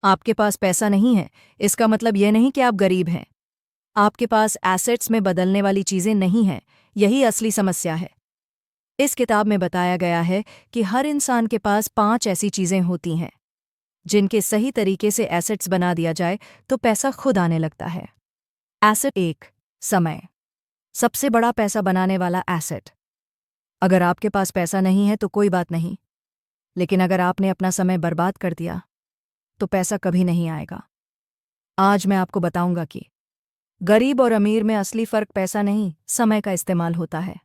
आपके पास पैसा नहीं है इसका मतलब यह नहीं कि आप गरीब हैं। आपके पास एसेट्स में बदलने वाली चीजें नहीं हैं, यही असली समस्या है। इस किताब में बताया गया है कि हर इंसान के पास 5 ऐसी चीजें होती हैं जिनके सही तरीके से एसेट्स बना दिया जाए तो पैसा खुद आने लगता है। एसेट 1, समय। सबसे बड़ा पैसा बनाने वाला एसेट। अगर आपके पास पैसा नहीं है तो कोई बात नहीं, लेकिन अगर आपने अपना समय बर्बाद कर दिया तो पैसा कभी नहीं आएगा। आज मैं आपको बताऊंगा कि गरीब और अमीर में असली फर्क पैसा नहीं, समय का इस्तेमाल होता है।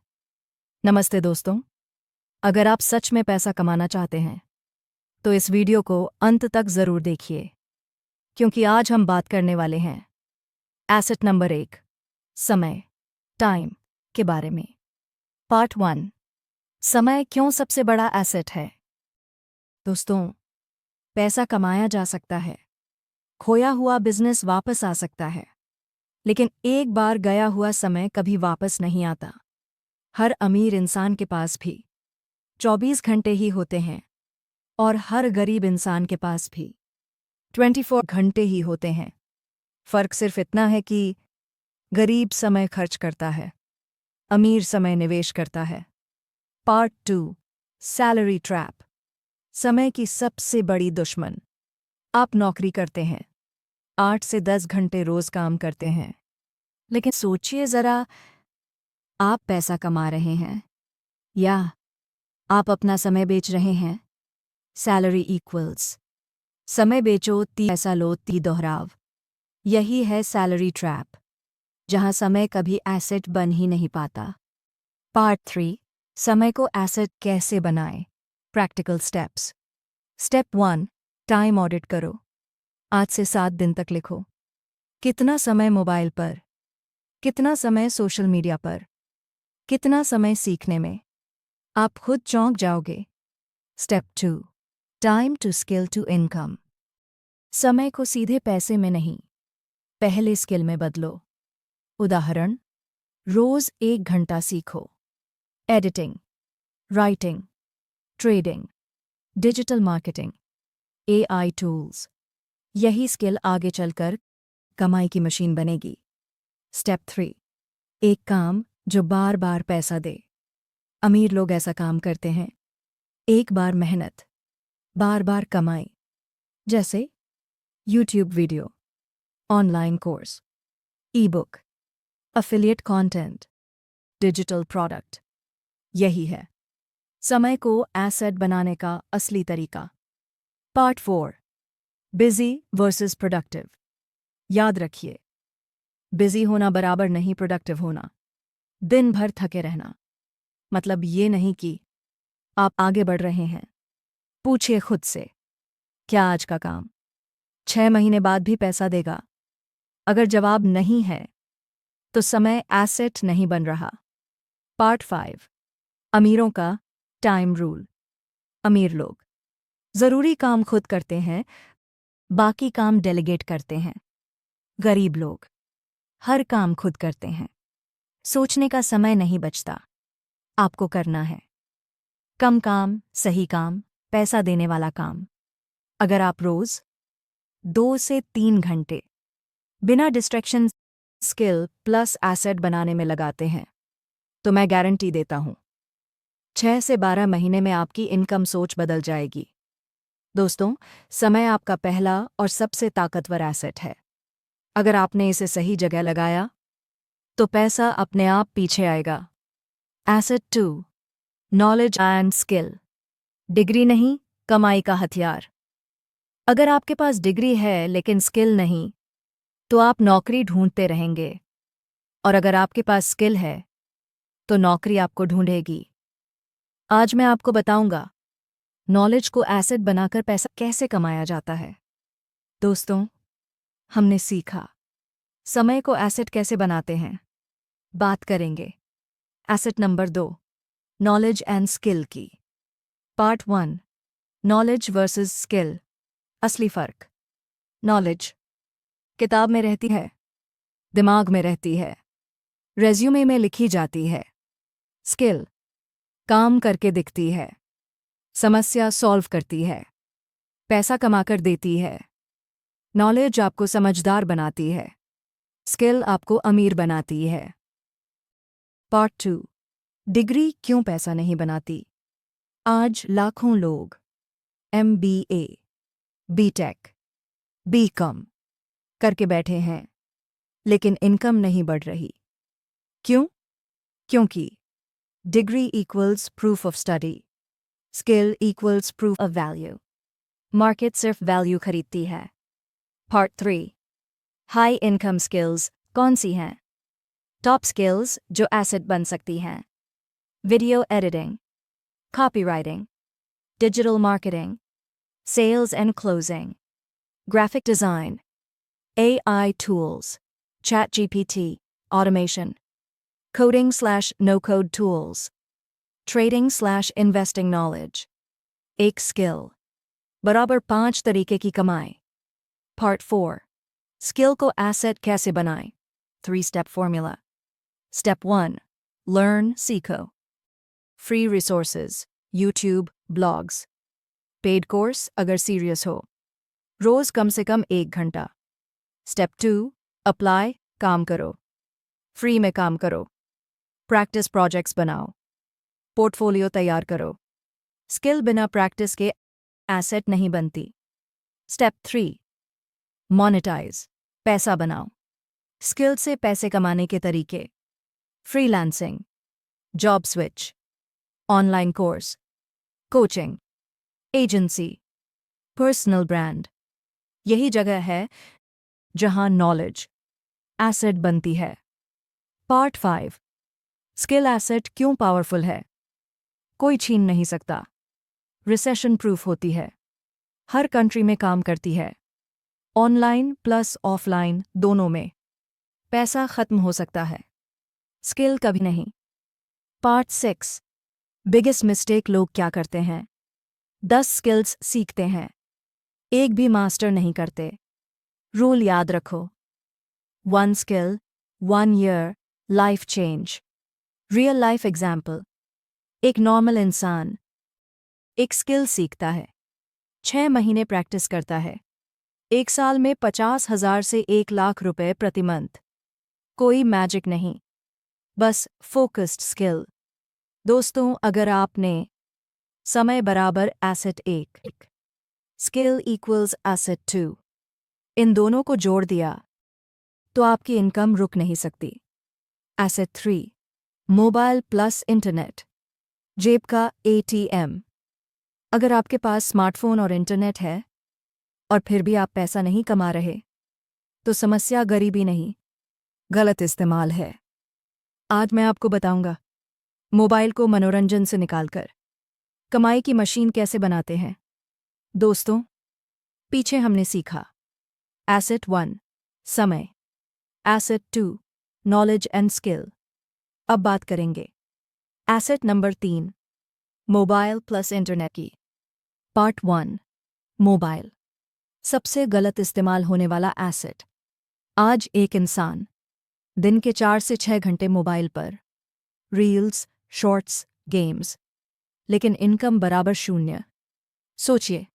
नमस्ते दोस्तों, अगर आप सच में पैसा कमाना चाहते हैं तो इस वीडियो को अंत तक जरूर देखिए, क्योंकि आज हम बात करने वाले हैं एसेट नंबर 1, समय, टाइम के बारे में। पार्ट 1, समय क्यों सबसे बड़ा एसेट है। दोस्तों, पैसा कमाया जा सकता है, खोया हुआ बिजनेस वापस आ सकता है, लेकिन एक बार गया हुआ समय कभी वापस नहीं आता। हर अमीर इंसान के पास भी 24 घंटे ही होते हैं और हर गरीब इंसान के पास भी 24 घंटे ही होते हैं। फर्क सिर्फ इतना है कि गरीब समय खर्च करता है, अमीर समय निवेश करता है। Part 2, salary trap. समय की सबसे बड़ी दुश्मन। आप नौकरी करते हैं, 8 से 10 घंटे रोज काम करते हैं, लेकिन सोचिए जरा, आप पैसा कमा रहे हैं या आप अपना समय बेच रहे हैं। सैलरी इक्वल्स समय बेचो, पैसा लो, दोहराव। यही है सैलरी ट्रैप, जहां समय कभी एसेट बन ही नहीं पाता। पार्ट 3, समय को एसेट कैसे बनाएं। Practical steps. Step 1, time audit करो। आज से 7 दिन तक लिखो, कितना समय मोबाइल पर, कितना समय सोशल मीडिया पर, कितना समय सीखने में। आप खुद चौंक जाओगे। Step 2, time to skill to income. समय को सीधे पैसे में नहीं, पहले स्किल में बदलो। उदाहरण, रोज 1 घंटा सीखो। Editing, writing, trading, digital marketing, AI tools. यही स्किल आगे चलकर कमाई की मशीन बनेगी। स्टेप 3, एक काम जो बार बार पैसा दे। अमीर लोग ऐसा काम करते हैं, एक बार मेहनत, बार बार कमाई। जैसे यूट्यूब वीडियो, ऑनलाइन कोर्स, ई book, affiliate content, digital product. यही है समय को एसेट बनाने का असली तरीका। Part 4, busy versus productive. याद रखिए, बिजी होना बराबर नहीं प्रोडक्टिव होना। दिन भर थके रहना मतलब ये नहीं कि आप आगे बढ़ रहे हैं। पूछिए खुद से, क्या आज का काम 6 महीने बाद भी पैसा देगा? अगर जवाब नहीं है तो समय एसेट नहीं बन रहा। पार्ट 5, अमीरों का टाइम रूल। अमीर लोग जरूरी काम खुद करते हैं, बाकी काम डेलीगेट करते हैं। गरीब लोग हर काम खुद करते हैं, सोचने का समय नहीं बचता। आपको करना है कम काम, सही काम, पैसा देने वाला काम। अगर आप रोज 2 से 3 घंटे बिना डिस्ट्रैक्शन स्किल प्लस एसेट बनाने में लगाते हैं तो मैं गारंटी देता हूं 6 से 12 महीने में आपकी इनकम सोच बदल जाएगी। दोस्तों, समय आपका पहला और सबसे ताकतवर एसेट है। अगर आपने इसे सही जगह लगाया तो पैसा अपने आप पीछे आएगा। Asset 2, knowledge and skill. Degree नहीं, कमाई का हथियार। अगर आपके पास डिग्री है लेकिन स्किल नहीं तो आप नौकरी ढूंढते रहेंगे, और अगर आपके पास स्किल है तो नौकरी आपको ढूंढेगी। आज मैं आपको बताऊंगा नॉलेज को एसेट बनाकर पैसा कैसे कमाया जाता है। दोस्तों, हमने सीखा समय को एसेट कैसे बनाते हैं। बात करेंगे asset number 2, knowledge and skill की। Part 1, knowledge versus skill. असली फर्क। नॉलेज किताब में रहती है, दिमाग में रहती है, रेज्यूमे में लिखी जाती है। स्किल काम करके दिखती है, समस्या सॉल्व करती है, पैसा कमाकर देती है। नॉलेज आपको समझदार बनाती है, स्किल आपको अमीर बनाती है। पार्ट 2, डिग्री क्यों पैसा नहीं बनाती। आज लाखों लोग MBA, BTech, BCom करके बैठे हैं, लेकिन इनकम नहीं बढ़ रही। क्यों? क्योंकि degree equals proof of study, skill equals proof of value. Market सिर्फ वैल्यू खरीदती है। पार्ट 3, हाई इनकम स्किल्स कौन सी हैं? टॉप स्किल्स जो एसेट बन सकती हैं। Video editing, copywriting, digital marketing, sales and closing, graphic design, AI tools, ChatGPT, automation, coding/no-code tools, trading/investing knowledge। एक स्किल बराबर 5 तरीके की कमाई। पार्ट 4, स्किल को एसेट कैसे बनाएं? 3-step formula। स्टेप 1, लर्न सीखो। Free resources, YouTube, blogs. Paid course अगर सीरियस हो, रोज कम से कम 1 घंटा। स्टेप 2, अप्लाई, काम करो। फ्री में काम करो। प्रैक्टिस प्रोजेक्ट्स बनाओ। पोर्टफोलियो तैयार करो। स्किल बिना प्रैक्टिस के एसेट नहीं बनती। स्टेप 3, मोनेटाइज, पैसा बनाओ। स्किल से पैसे कमाने के तरीके। Freelancing, job switch, online course, coaching, agency, personal brand. यही जगह है जहां नॉलेज एसेट बनती है। पार्ट 5, स्किल एसेट क्यों पावरफुल है? कोई छीन नहीं सकता। रिसेशन प्रूफ होती है। हर कंट्री में काम करती है। ऑनलाइन प्लस ऑफलाइन दोनों में। पैसा खत्म हो सकता है, स्किल कभी नहीं। पार्ट 6, बिगेस्ट मिस्टेक लोग क्या करते हैं? 10 स्किल्स सीखते हैं, एक भी मास्टर नहीं करते। रूल याद रखो। 1 skill, 1 year, life change. Real life example, एक नॉर्मल इंसान एक स्किल सीखता है, 6 महीने प्रैक्टिस करता है, 1 साल में 50,000 से 1 लाख रुपए प्रति मंथ। कोई मैजिक नहीं, बस फोकस्ड स्किल। दोस्तों, अगर आपने समय बराबर एसेट 1, स्किल इक्वल्स एसेट 2, इन दोनों को जोड़ दिया तो आपकी इनकम रुक नहीं सकती। एसेट 3, मोबाइल प्लस इंटरनेट, जेब का ATM। अगर आपके पास स्मार्टफोन और इंटरनेट है और फिर भी आप पैसा नहीं कमा रहे, तो समस्या गरीबी नहीं, गलत इस्तेमाल है। आज मैं आपको बताऊंगा मोबाइल को मनोरंजन से निकालकर कमाई की मशीन कैसे बनाते हैं। दोस्तों, पीछे हमने सीखा एसेट 1, समय, एसेट 2, नॉलेज एंड स्किल। अब बात करेंगे asset number 3, mobile plus internet की। पार्ट 1, मोबाइल, सबसे गलत इस्तेमाल होने वाला एसेट। आज एक इंसान दिन के 4 से 6 घंटे मोबाइल पर, रील्स, शॉर्ट्स, गेम्स, लेकिन इनकम बराबर 0। सोचिए,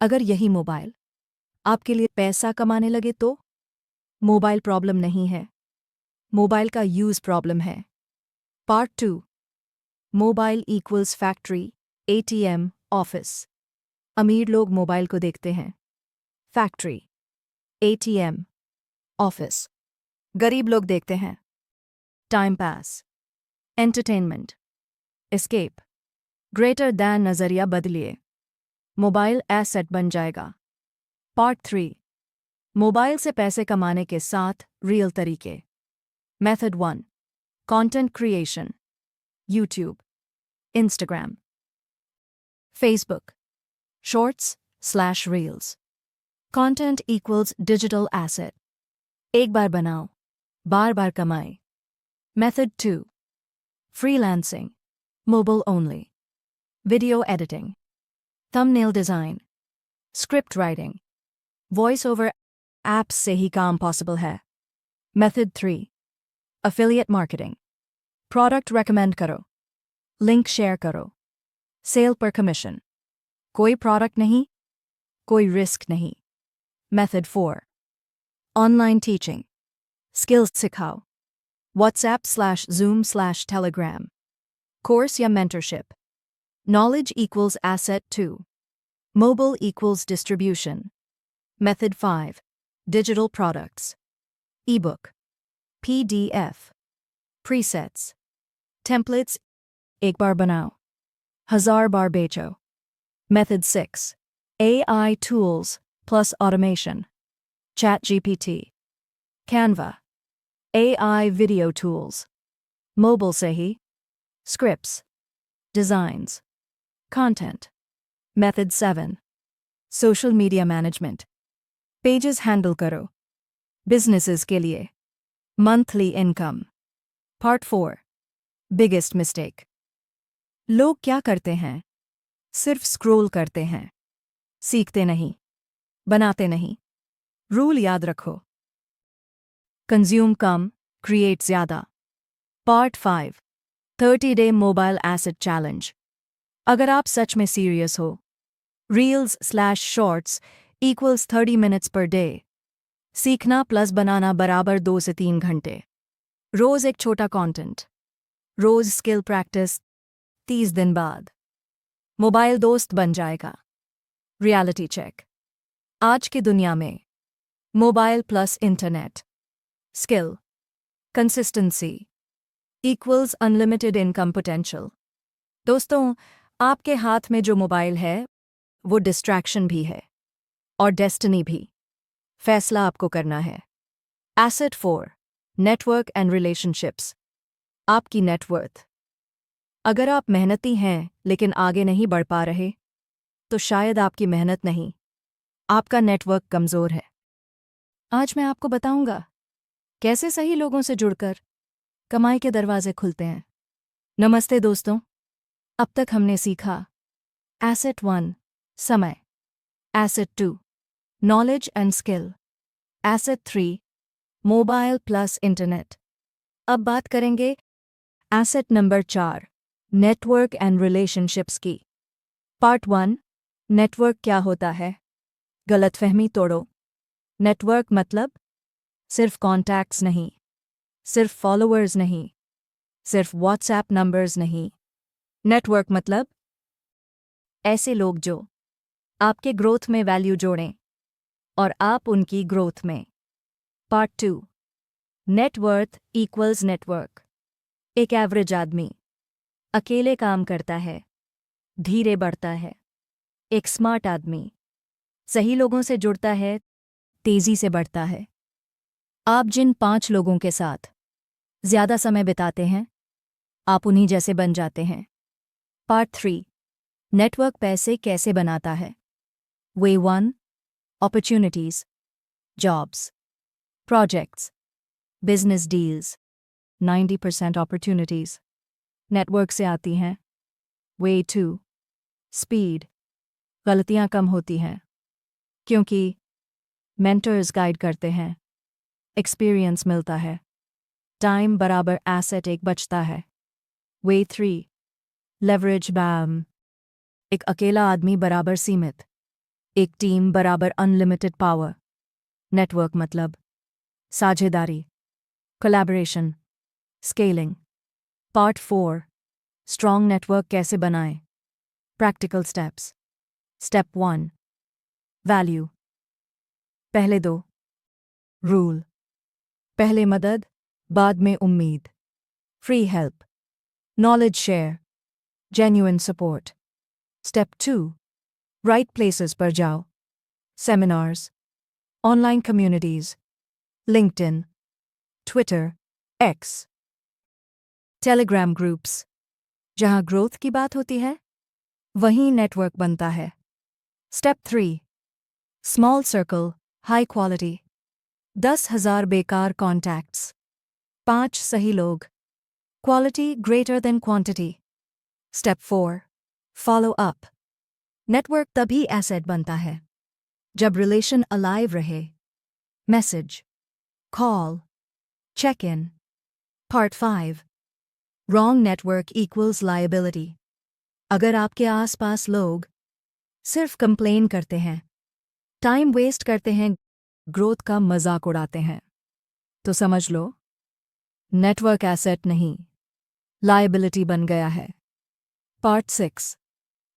अगर यही मोबाइल आपके लिए पैसा कमाने लगे तो? मोबाइल प्रॉब्लम नहीं है, मोबाइल का यूज प्रॉब्लम है। Part 2, mobile equals factory, ATM, office. अमीर लोग मोबाइल को देखते हैं, फैक्ट्री, ATM, ऑफिस। गरीब लोग देखते हैं time pass, entertainment, escape. Greater than नजरिया बदलिए, मोबाइल एसेट बन जाएगा। पार्ट 3, मोबाइल से पैसे कमाने के 7 रियल तरीके। Method 1, content creation, YouTube, Instagram, Facebook, shorts reels. Content equals digital asset, एक बार बनाओ, बार बार कमाए। Method 2, freelancing, mobile only, video editing, thumbnail design, script writing, voice over apps से ही काम पॉसिबल है। Method 3, affiliate marketing, product recommend करो, लिंक शेयर करो, सेल पर कमीशन। कोई प्रोडक्ट नहीं, कोई रिस्क नहीं, Method 4. Online teaching. Skills सिखाओ. WhatsApp/Zoom/Telegram. Course या mentorship. Knowledge equals asset 2. Mobile equals distribution. Method 5. Digital products. Ebook. PDF. Presets. Templates. एक बार बनाओ. 1000 बार बेचो. Method 6. AI tools plus automation. ChatGPT. Canva. AI video tools. Mobile से ही. Scripts. Designs. Content. Method 7. Social media management. Pages handle करो. Businesses के लिए. Monthly income. Part 4. Biggest mistake. लोग क्या करते हैं? सिर्फ स्क्रॉल करते हैं. सीखते नहीं. बनाते नहीं. रूल याद रखो. Consume कम, create ज़्यादा. Part 5. 30-day mobile asset challenge. अगर आप सच में सीरियस हो, Reels/Shorts equals 30 minutes per day. सीखना प्लस बनाना बराबर 2 से 3 घंटे. रोज एक छोटा कंटेंट. रोज स्किल प्रैक्टिस. 30 दिन बाद मोबाइल दोस्त बन जाएगा. Reality check. आज की दुनिया में mobile plus internet, skill, consistency equals unlimited income potential. दोस्तों, आपके हाथ में जो मोबाइल है वो डिस्ट्रैक्शन भी है और डेस्टिनी भी. फैसला आपको करना है. एसेट 4. Network and relationships. आपकी नेटवर्थ. अगर आप मेहनती हैं लेकिन आगे नहीं बढ़ पा रहे, तो शायद आपकी मेहनत नहीं, आपका नेटवर्क कमज़ोर है. आज मैं आपको बताऊंगा कैसे सही लोगों से जुड़कर कमाई के दरवाजे खुलते हैं. नमस्ते दोस्तों. अब तक हमने सीखा एसेट 1 समय, asset 2 knowledge and skill, asset 3 mobile plus internet. अब बात करेंगे asset number 4 network and relationships की. पार्ट 1. नेटवर्क क्या होता है? गलतफहमी तोड़ो. नेटवर्क मतलब सिर्फ कॉन्टैक्ट्स नहीं, सिर्फ फॉलोअर्स नहीं, सिर्फ व्हाट्सएप नंबर्स नहीं. नेटवर्क मतलब ऐसे लोग जो आपके ग्रोथ में वैल्यू जोड़ें और आप उनकी ग्रोथ में. पार्ट 2. Net worth equals network. एक एवरेज आदमी अकेले काम करता है, धीरे बढ़ता है. एक स्मार्ट आदमी सही लोगों से जुड़ता है, तेजी से बढ़ता है. आप जिन 5 लोगों के साथ ज़्यादा समय बिताते हैं, आप उन्हीं जैसे बन जाते हैं. पार्ट 3. नेटवर्क पैसे कैसे बनाता है? वे 1. Opportunities, jobs, projects, business deals. 90% opportunities network से आती हैं. वे 2. स्पीड, गलतियां कम होती हैं क्योंकि मेंटर्स गाइड करते हैं. एक्सपीरियंस मिलता है. टाइम बराबर एसेट 1 बचता है. वे 3. लेवरेज बैम. एक अकेला आदमी बराबर सीमित, एक टीम बराबर अनलिमिटेड पावर. नेटवर्क मतलब साझेदारी, collaboration, scaling. Part 4. Strong network कैसे बनाएं? Practical steps. स्टेप 1. वैल्यू. पहले 2 रूल. पहले मदद, बाद में उम्मीद. Free help, knowledge share, genuine support. Step 2. Right places पर जाओ. Seminars, online communities, LinkedIn, Twitter, x, Telegram groups. जहां ग्रोथ की बात होती है, वहीं नेटवर्क बनता है. Step 3. Small circle, high quality. 10,000 बेकार कॉन्टैक्ट्स, 5 सही लोग. Quality greater than quantity. Step 4. Follow up. Network तभी एसेट बनता है जब रिलेशन अलाइव रहे. Message, call, check in. Part 5. Wrong network equals liability. अगर आपके आसपास लोग सिर्फ कंप्लेन करते हैं, टाइम वेस्ट करते हैं, ग्रोथ का मजाक उड़ाते हैं। तो समझ लो, नेटवर्क एसेट नहीं, लायबिलिटी बन गया है। पार्ट 6,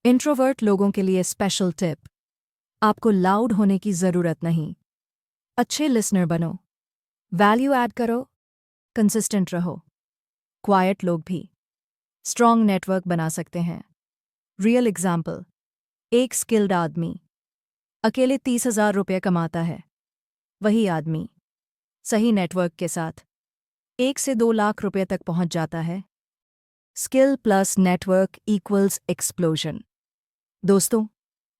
इंट्रोवर्ट लोगों के लिए स्पेशल टिप। आपको लाउड होने की ज़रूरत नहीं। अच्छे लिसनर बनो, वैल्यू ऐड करो, कंसिस्टेंट रहो। क्वाइट लोग भी स्ट्रॉन्ग नेटवर्क बना सकते हैं। रियल एग्जाम्पल, एक स्किल्ड आदमी अकेले 30,000 रुपये कमाता है। वही आदमी सही नेटवर्क के साथ 1 से 2 लाख रुपये तक पहुंच जाता है। Skill plus network equals explosion. दोस्तों,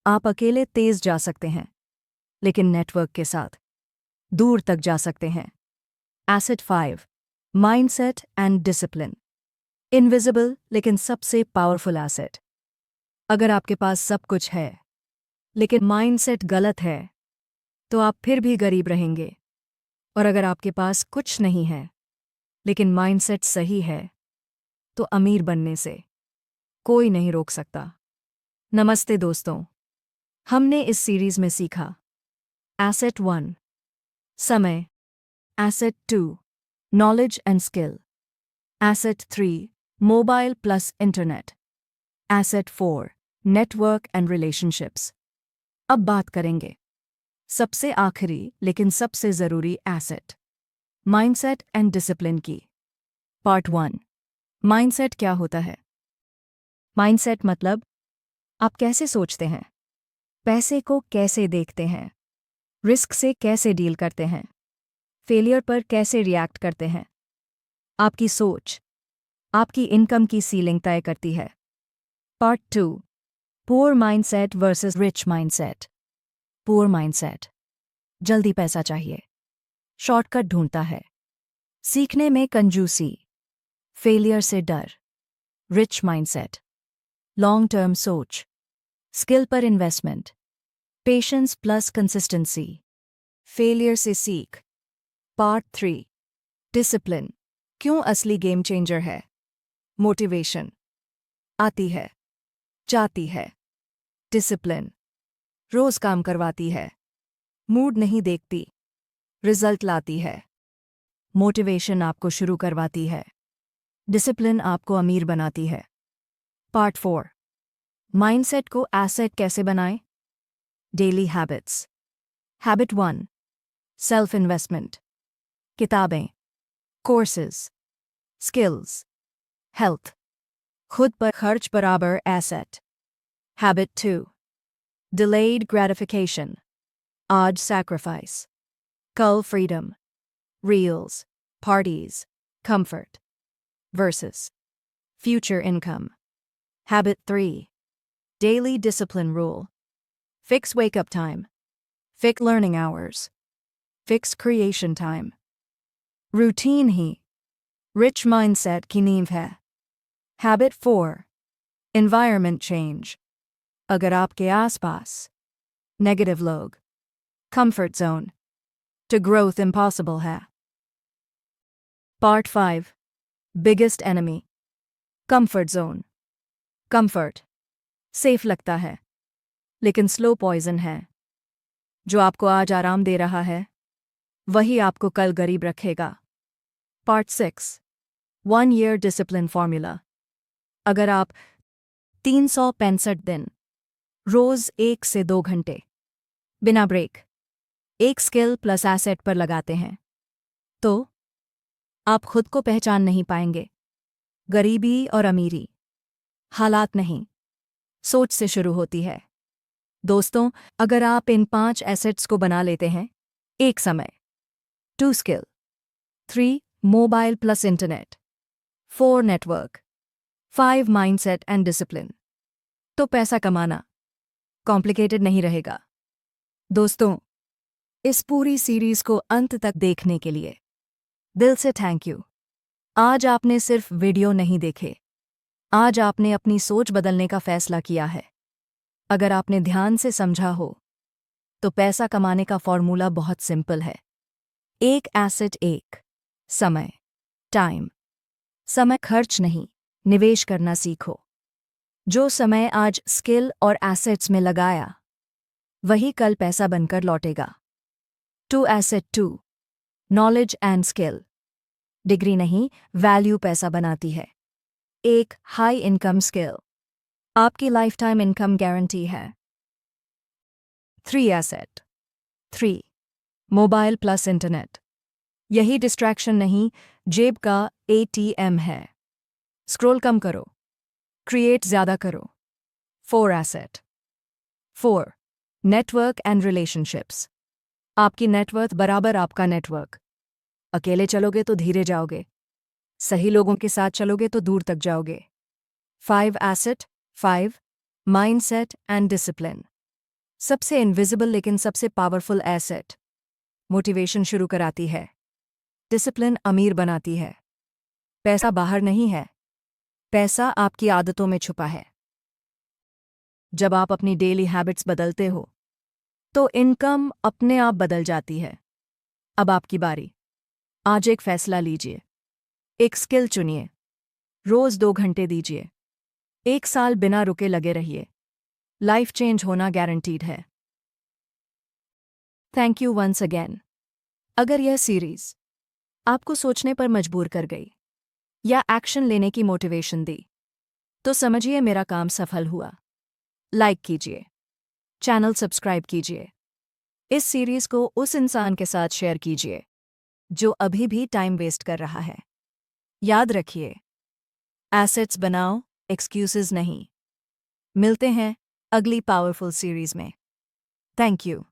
आप अकेले तेज जा सकते हैं, लेकिन नेटवर्क के साथ दूर तक जा सकते हैं। Asset 5, mindset and discipline. Invisible लेकिन सबसे पावरफुल एसेट। अगर आपके पास सब कुछ है, लेकिन माइंडसेट गलत है, तो आप फिर भी गरीब रहेंगे। और अगर आपके पास कुछ नहीं है, लेकिन माइंडसेट सही है, तो अमीर बनने से कोई नहीं रोक सकता। नमस्ते दोस्तों, हमने इस सीरीज में सीखा एसेट 1, समय, asset 2, knowledge and skill, asset 3, mobile plus internet, asset 4, network and relationships. अब बात करेंगे सबसे आखिरी लेकिन सबसे ज़रूरी एसेट, माइंडसेट एंड डिसिप्लिन की। पार्ट 1, माइंडसेट क्या होता है? माइंडसेट मतलब आप कैसे सोचते हैं, पैसे को कैसे देखते हैं, रिस्क से कैसे डील करते हैं, फेलियर पर कैसे रिएक्ट करते हैं। आपकी सोच आपकी इनकम की सीलिंग तय करती है। Part 2, poor mindset versus rich mindset. Poor mindset जल्दी पैसा चाहिए, शॉर्टकट ढूंढता है, सीखने में कंजूसी, फेलियर से डर। रिच माइंडसेट लॉन्ग टर्म सोच, स्किल पर investment, patience plus consistency, failure से सीख। पार्ट 3, डिसिप्लिन क्यों असली गेम चेंजर है। मोटिवेशन आती है, जाती है। डिसिप्लिन रोज काम करवाती है, मूड नहीं देखती, रिजल्ट लाती है। मोटिवेशन आपको शुरू करवाती है, डिसिप्लिन आपको अमीर बनाती है। पार्ट 4, माइंडसेट को एसेट कैसे बनाएं। Daily habits. Habit 1, self investment, किताबें, कोर्सेज, स्किल्स, हेल्थ। खुद पर खर्च बराबर एसेट। हैबिट 2, डिलेड ग्रेटिफिकेशन, आज सैक्रिफाइस, कल freedom, reels, parties, comfort versus future income. Habit 3, daily discipline rule. Fix wake up time, fix learning hours, fix creation time. Routine ही rich mindset की नींव है। Habit 4, environment change. अगर आपके आसपास negative लोग, comfort zone, to growth impossible है। Part 5, biggest enemy, comfort zone. Comfort safe लगता है, लेकिन स्लो पॉइजन है। जो आपको आज आराम दे रहा है, वही आपको कल गरीब रखेगा। Part 6, 1 year discipline formula. अगर आप 365 दिन रोज 1 से 2 घंटे बिना ब्रेक एक स्किल प्लस एसेट पर लगाते हैं, तो आप खुद को पहचान नहीं पाएंगे। गरीबी और अमीरी हालात नहीं, सोच से शुरू होती है। दोस्तों, अगर आप इन 5 एसेट्स को बना लेते हैं, एक समय, 2 skill, 3 mobile plus internet, 4 network, 5 mindset and discipline, तो पैसा कमाना कॉम्प्लिकेटेड नहीं रहेगा। दोस्तों, इस पूरी सीरीज को अंत तक देखने के लिए दिल से थैंक यू। आज आपने सिर्फ वीडियो नहीं देखे, आज आपने अपनी सोच बदलने का फैसला किया है। अगर आपने ध्यान से समझा हो, तो पैसा कमाने का फॉर्मूला बहुत सिंपल है। एक एसेट, एक समय, टाइम। समय खर्च नहीं, निवेश करना सीखो। जो समय आज स्किल और एसेट्स में लगाया, वही कल पैसा बनकर लौटेगा। 2 asset 2 knowledge and skill. Degree नहीं, वैल्यू पैसा बनाती है। 1 हाई इनकम स्किल, आपकी लाइफ टाइम इनकम गारंटी है। 3 एसेट 3 मोबाइल प्लस इंटरनेट, यही डिस्ट्रैक्शन नहीं, जेब का एटीएम है। स्क्रॉल कम करो, क्रिएट ज्यादा करो। 4 एसेट 4 नेटवर्क एंड रिलेशनशिप्स, आपकी नेटवर्थ बराबर आपका नेटवर्क। अकेले चलोगे तो धीरे जाओगे, सही लोगों के साथ चलोगे तो दूर तक जाओगे। 5 एसेट 5 माइंडसेट एंड डिसिप्लिन, सबसे इनविजिबल लेकिन सबसे पावरफुल एसेट। मोटिवेशन शुरू कराती है, डिसिप्लिन अमीर बनाती है। पैसा बाहर नहीं है, पैसा आपकी आदतों में छुपा है। जब आप अपनी डेली हैबिट्स बदलते हो तो इनकम अपने आप बदल जाती है। अब आपकी बारी, आज एक फैसला लीजिए, एक स्किल चुनिए, रोज 2 घंटे दीजिए, 1 साल बिना रुके लगे रहिए, लाइफ चेंज होना गारंटीड है। Thank you once again. अगर यह सीरीज आपको सोचने पर मजबूर कर गई या एक्शन लेने की मोटिवेशन दी तो समझिए मेरा काम सफल हुआ। लाइक कीजिए, चैनल सब्सक्राइब कीजिए, इस सीरीज को उस इंसान के साथ शेयर कीजिए जो अभी भी टाइम वेस्ट कर रहा है। याद रखिए, एसेट्स बनाओ, एक्सक्यूजेस नहीं। मिलते हैं अगली पावरफुल सीरीज में। Thank you.